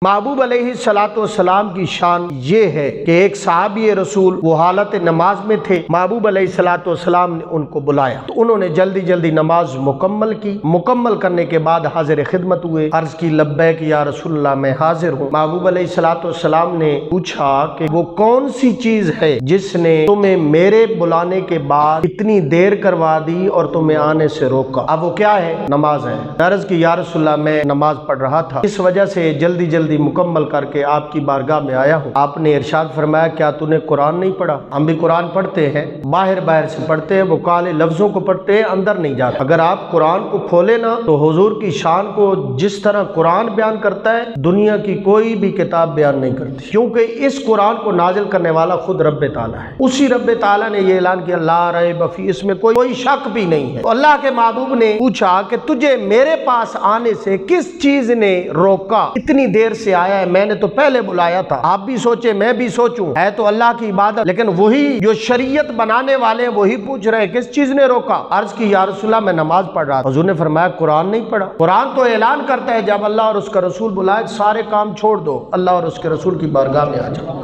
महबूब अलैहिस्सलाम की शान ये है कि एक सहाबी रसूल वो हालत नमाज में थे। महबूब अलैहिस्सलाम ने उनको बुलाया तो उन्होंने जल्दी जल्दी नमाज मुकम्मल की। मुकम्मल करने के बाद हाजिर खिदमत हुए। अर्ज की लब्बैक या रसूलल्लाह मैं हाजिर हूँ। महबूब अलैहिस्सलाम ने पूछा कि वो कौन सी चीज है जिसने तुम्हें मेरे बुलाने के बाद इतनी देर करवा दी और तुम्हें आने से रोका। अब वो क्या है? नमाज है। अर्ज की या रसूलल्लाह मैं नमाज पढ़ रहा था, इस वजह से जल्दी जल्दी मुकम्मल करके आपकी बारगाह में आया हूँ। आपने इरशाद फरमाया क्या तूने कुरान नहीं पढ़ा? हम भी कुरान पढ़ते हैं, बाहर बाहर से पढ़ते हैं, वो काले लफ्जों को पढ़ते हैं, अंदर नहीं जाते। अगर आप कुरान को खोले ना तो हुजूर की शान को जिस तरह कुरान बयान करता है दुनिया की कोई भी किताब बयान नहीं करती, क्योंकि इस कुरान को नाजिल करने वाला खुद रब ताला है। उसी रब ताला ने ये ऐलान किया ला रैब फी, इसमें कोई शक भी नहीं है। तो अल्लाह के महबूब ने पूछा कि तुझे मेरे पास आने से किस चीज ने रोका? इतनी देर से आया है, मैंने तो पहले बुलाया था। आप भी सोचे, मैं भी सोचूं, है तो अल्लाह की इबादत, लेकिन वही जो शरीयत बनाने वाले हैं वही पूछ रहे हैं किस चीज ने रोका। अर्ज की या रसूलल्लाह मैं नमाज पढ़ रहा था। हुजूर ने फरमाया कुरान नहीं पढ़ा? कुरान तो ऐलान करता है जब अल्लाह और उसका रसूल बुलाए सारे काम छोड़ दो, अल्लाह और उसके रसूल की बारगाह में आ जाओ।